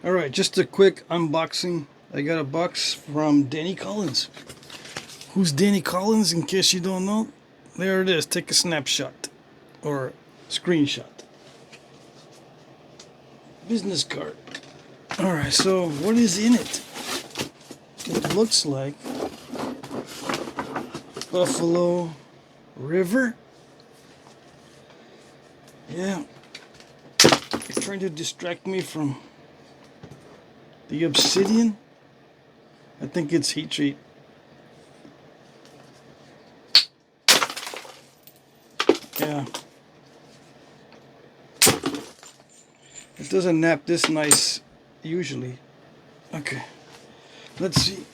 Alright, just a quick unboxing. I got a box from Danny Collins. Who's Danny Collins, in case you don't know? There it is. Take a snapshot. Or screenshot. Business card. Alright, so what is in it? It looks like Buffalo River. Yeah. It's trying to distract me from the Obsidian. I think it's heat treat. Yeah. It doesn't nap this nice usually. Okay. Let's see.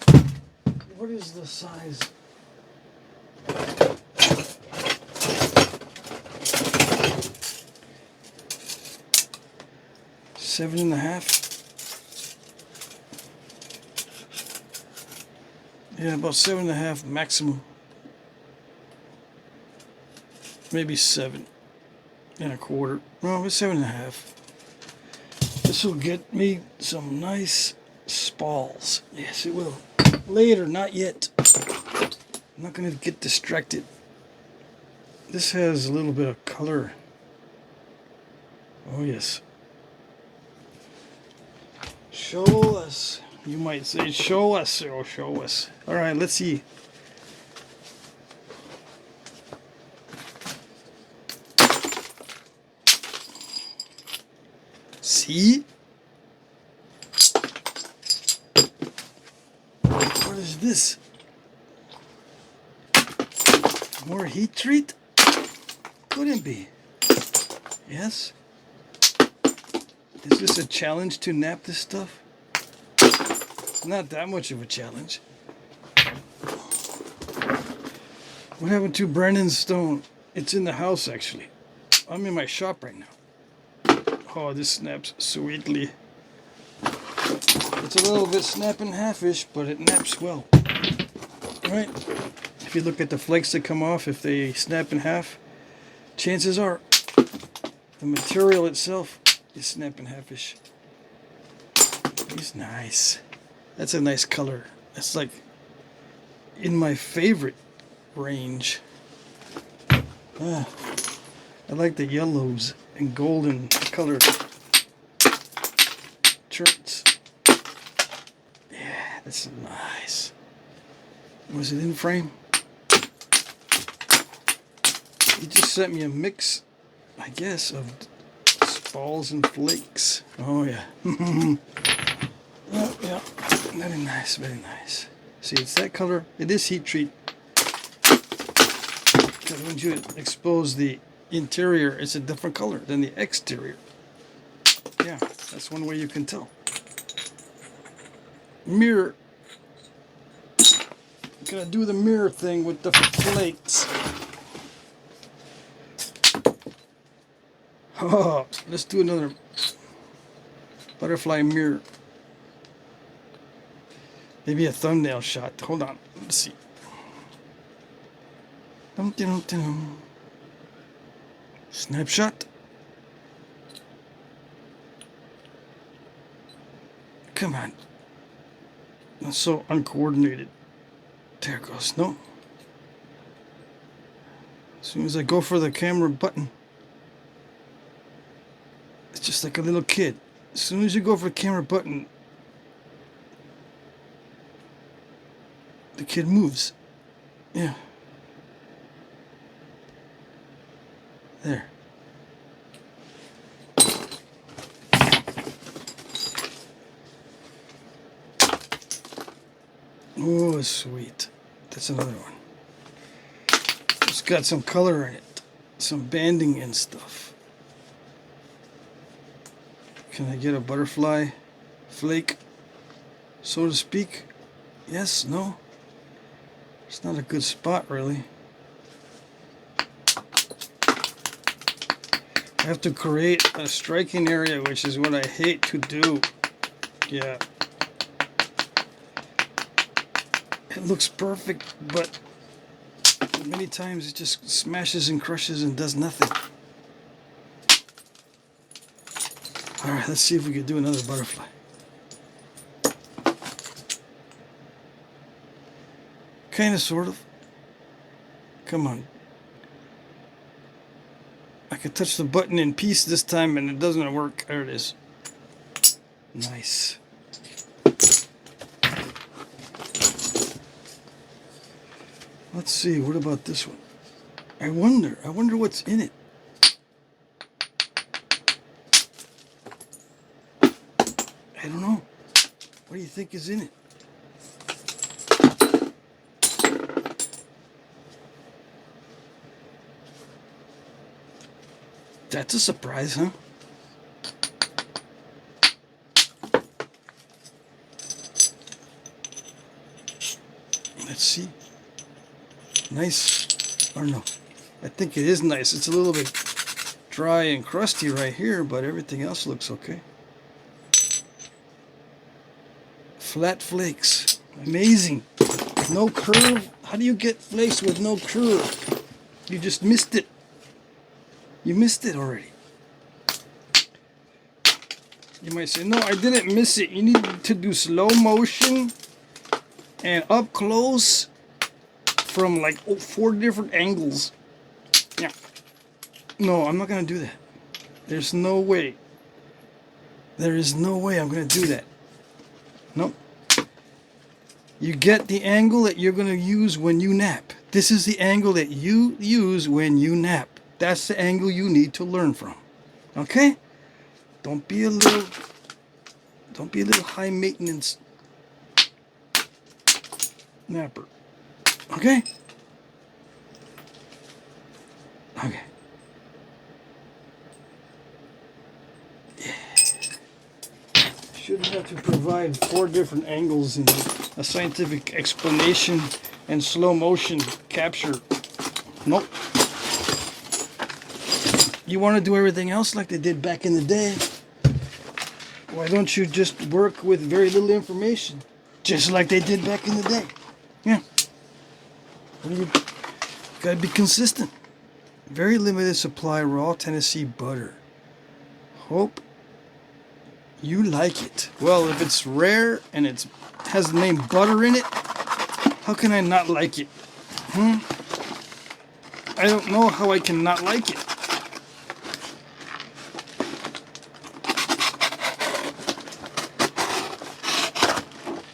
What is the size? Seven and a half. Yeah, about 7.5 maximum. Maybe 7.25. No, it's 7.5. This will get me some nice spalls. Yes, it will. Later, not yet. I'm not going to get distracted. This has a little bit of color. Oh, yes. Show us. You might say, show us, or show us. Alright, let's see. See? What is this? More heat treat? Couldn't be. Yes? Is this a challenge to nap this stuff? Not that much of a challenge. What happened to Brandon's stone? It's in the house actually. I'm in my shop right now. Oh, this snaps sweetly. It's a little bit snap in half-ish, but it naps well. Right? If you look at the flakes that come off, if they snap in half, chances are the material itself is snap in half-ish. It's nice. That's a nice color. That's like in my favorite range. I like the yellows and golden colored shirts. Yeah, that's nice. Was it in frame? He just sent me a mix, I guess, of spalls and flakes. Oh yeah. Oh, yeah. Very nice, very nice. See, it's that color. It is heat treat. Because when you expose the interior, it's a different color than the exterior. Yeah, that's one way you can tell. Mirror. Gonna do the mirror thing with the flakes. Oh, let's do another butterfly mirror. Maybe a thumbnail shot. Hold on. Let's see. Snapshot. Come on. That's so uncoordinated. There it goes. No. As soon as I go for the camera button, it's just like a little kid. As soon as you go for the camera button, the kid moves. Yeah. There. Oh, sweet. That's another one. It's got some color in it. Some banding and stuff. Can I get a butterfly flake, so to speak? Yes? No? It's not a good spot, really. I have to create a striking area, which is what I hate to do. Yeah. It looks perfect, but many times it just smashes and crushes and does nothing. Alright, let's see if we can do another butterfly. Kind of, sort of. Come on. I can touch the button in peace this time and it doesn't work. There it is. Nice. Let's see, what about this one? I wonder what's in it. I don't know. What do you think is in it? That's a surprise, huh? Let's see. Nice. Or no. I think it is nice. It's a little bit dry and crusty right here, but everything else looks okay. Flat flakes. Amazing. No curve. How do you get flakes with no curve? You just missed it. You missed it already. You might say, no, I didn't miss it. You need to do slow motion and up close from like 4 different angles. Yeah. No, I'm not going to do that. There's no way. There is no way I'm going to do that. Nope. You get the angle that you're going to use when you nap. This is the angle that you use when you nap. That's the angle you need to learn from. Okay? Don't be a little high maintenance napper. Okay? Okay. Yeah. Shouldn't have to provide 4 different angles in a scientific explanation and slow motion capture. Nope. You want to do everything else like they did back in the day? Why don't you just work with very little information? Just like they did back in the day. Yeah. You gotta be consistent. Very limited supply raw Tennessee butter. Hope you like it. Well, if it's rare and it has the name butter in it, how can I not like it? I don't know how I can not like it.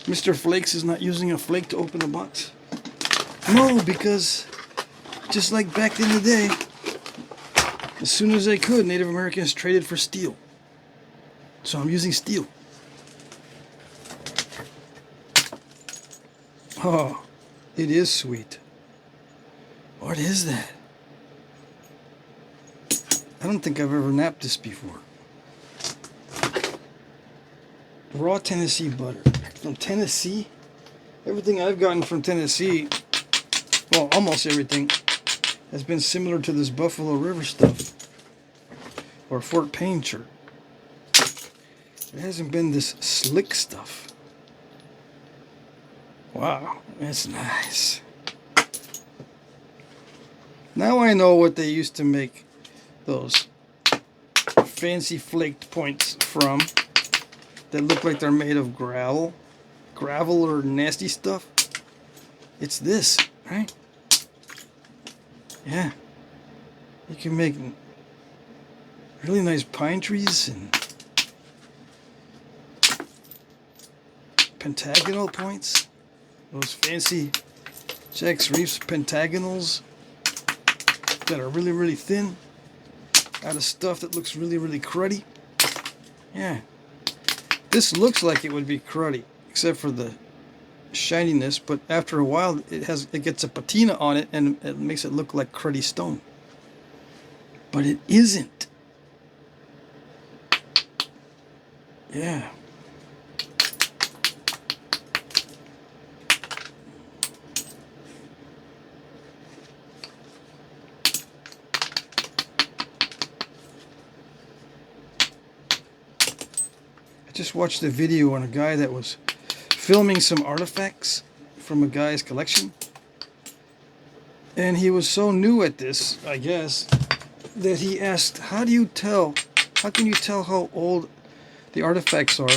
Mr. Flakes is not using a flake to open the box. No, because just like back in the day, as soon as they could, Native Americans traded for steel. So I'm using steel. Oh, it is sweet. What is that? I don't think I've ever napped this before. Raw Tennessee butter. From Tennessee? Everything I've gotten from Tennessee, well, almost everything, has been similar to this Buffalo River stuff. Or Fort Payne shirt. It hasn't been this slick stuff. Wow, that's nice. Now I know what they used to make those fancy flaked points from that look like they're made of gravel or nasty stuff. It's this, right? Yeah. You can make really nice pine trees and pentagonal points. Those fancy Jack's Reefs pentagonals that are really, really thin out of stuff that looks really, really cruddy. Yeah. This looks like it would be cruddy, except for the shininess, but after a while it gets a patina on it and it makes it look like cruddy stone. But it isn't. Yeah. I just watched a video on a guy that was filming some artifacts from a guy's collection. And he was so new at this, I guess, that he asked, how can you tell how old the artifacts are?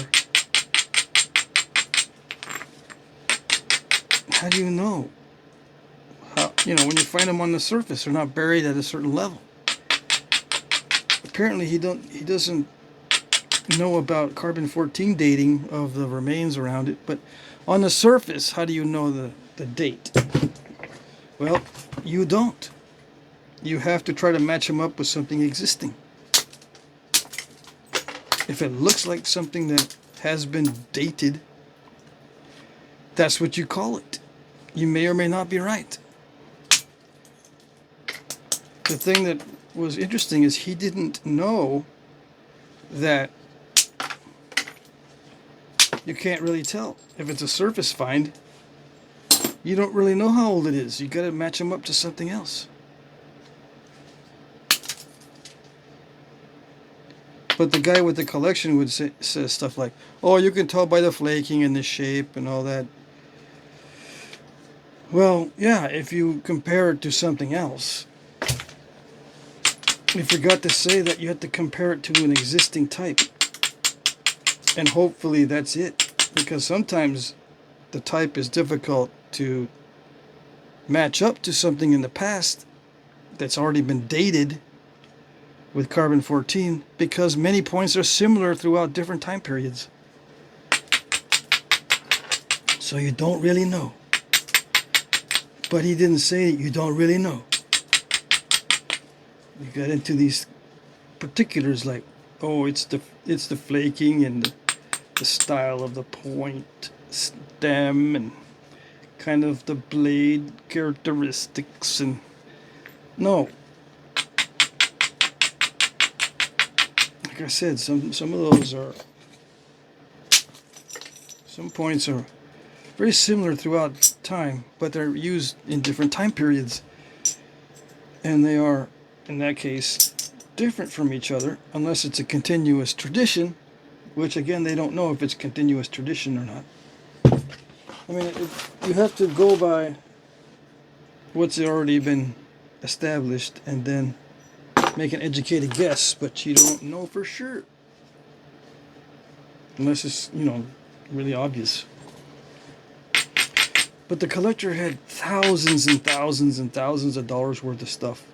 How do you know? You know, when you find them on the surface, they're not buried at a certain level. Apparently, he doesn't know about carbon-14 dating of the remains around it, but on the surface, how do you know the date? Well, you don't. You have to try to match them up with something existing. If it looks like something that has been dated, that's what you call it. You may or may not be right. The thing that was interesting is he didn't know that you can't really tell. If it's a surface find, you don't really know how old it is. You got to match them up to something else. But the guy with the collection would say stuff like, oh, you can tell by the flaking and the shape and all that. Well, yeah, if you compare it to something else. We forgot to say that you have to compare it to an existing type. And hopefully that's it. Because sometimes the type is difficult to match up to something in the past that's already been dated with carbon-14 because many points are similar throughout different time periods. So you don't really know. But he didn't say you don't really know. You got into these particulars like, oh, it's the flaking and the style of the point stem and kind of the blade characteristics, and no. Like I said, some of those are, some points are very similar throughout time, but they're used in different time periods, and they are, in that case, different from each other unless it's a continuous tradition, which again they don't know if it's continuous tradition or not. I mean, you have to go by what's already been established and then make an educated guess, but you don't know for sure unless it's, you know, really obvious. But the collector had thousands and thousands and thousands of dollars worth of stuff,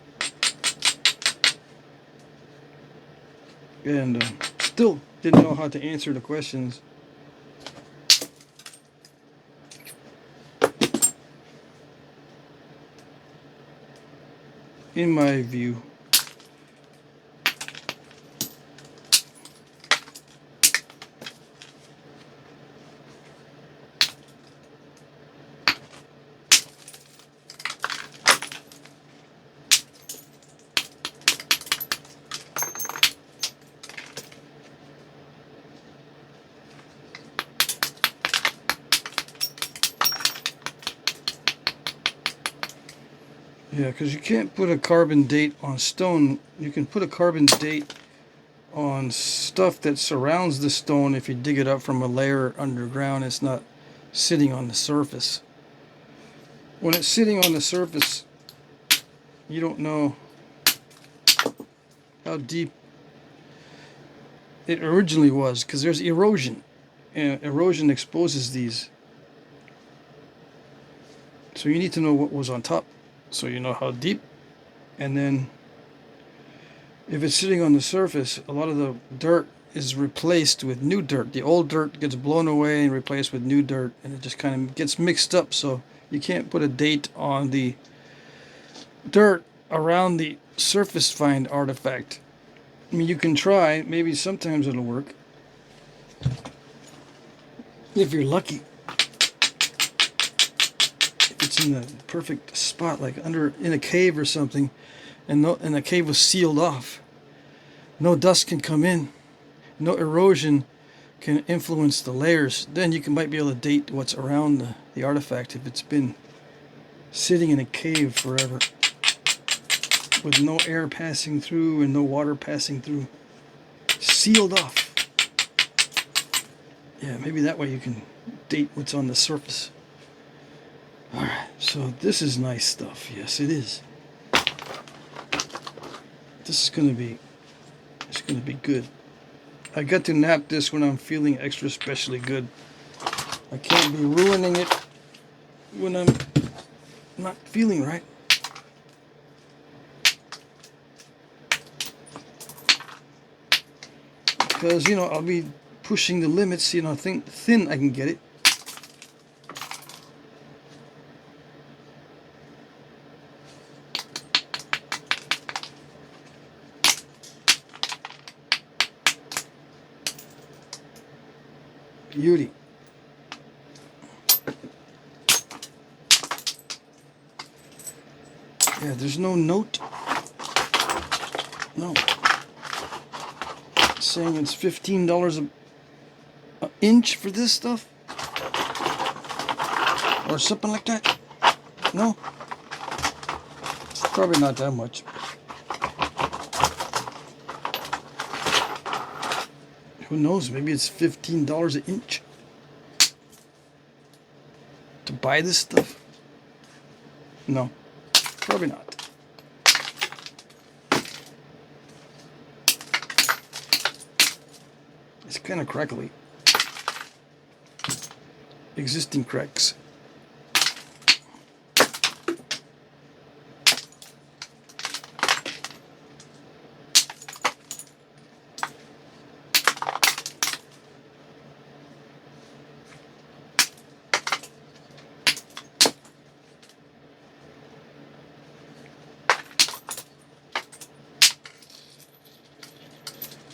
and still didn't know how to answer the questions. In my view. Yeah, because you can't put a carbon date on stone. You can put a carbon date on stuff that surrounds the stone if you dig it up from a layer underground. It's not sitting on the surface. When it's sitting on the surface, you don't know how deep it originally was, because there's erosion, and erosion exposes these. So you need to know what was on top, so you know how deep. And then if it's sitting on the surface, a lot of the dirt is replaced with new dirt. The old dirt gets blown away and replaced with new dirt, and it just kind of gets mixed up, so you can't put a date on the dirt around the surface find artifact. I mean, you can try, maybe sometimes it'll work if you're lucky. If it's in the perfect spot, like in a cave or something, and the cave was sealed off, no dust can come in, no erosion can influence the layers, then you might be able to date what's around the artifact if it's been sitting in a cave forever with no air passing through and no water passing through, sealed off. Yeah, maybe that way you can date what's on the surface. Alright, so this is nice stuff. Yes, it is. This is going to be, it's going to be good. I got to nap this when I'm feeling extra specially good. I can't be ruining it when I'm not feeling right. because, you know, I'll be pushing the limits, you know, how thin I can get it. Beauty. Yeah, there's no note. No. It's saying it's $15 an inch for this stuff. Or something like that. No. It's probably not that much. Who knows? Maybe it's $15 an inch to buy this stuff. No, probably not. It's kind of crackly. Existing cracks.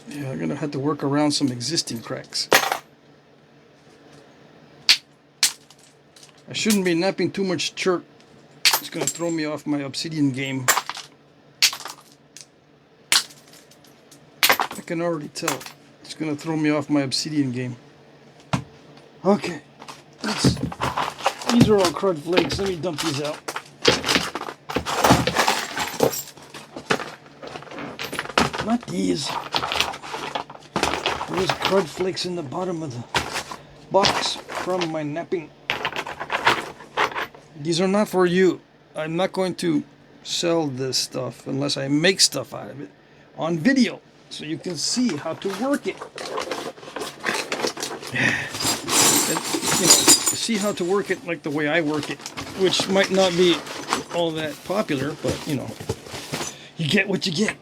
Yeah, I'm gonna have to work around some existing cracks. I shouldn't be napping too much chert. It's gonna throw me off my Obsidian game. I can already tell. It's gonna throw me off my Obsidian game. Okay, these are all crud flakes. Let me dump these out. Not these. There's crud flakes in the bottom of the box from my napping. These are not for you. I'm not going to sell this stuff unless I make stuff out of it on video so you can see how to work it. And, you know, see how to work it like the way I work it, which might not be all that popular, but you know, you get what you get.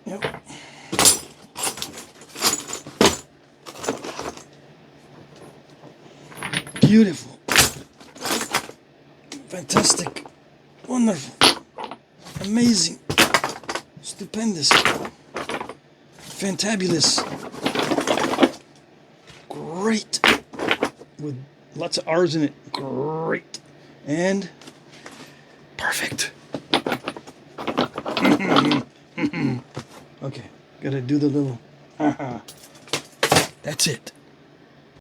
Yep. Beautiful. Fantastic. Wonderful. Amazing. Stupendous. Fantabulous. Great. With lots of R's in it. Great. And perfect. Okay. Gotta do the little. That's it.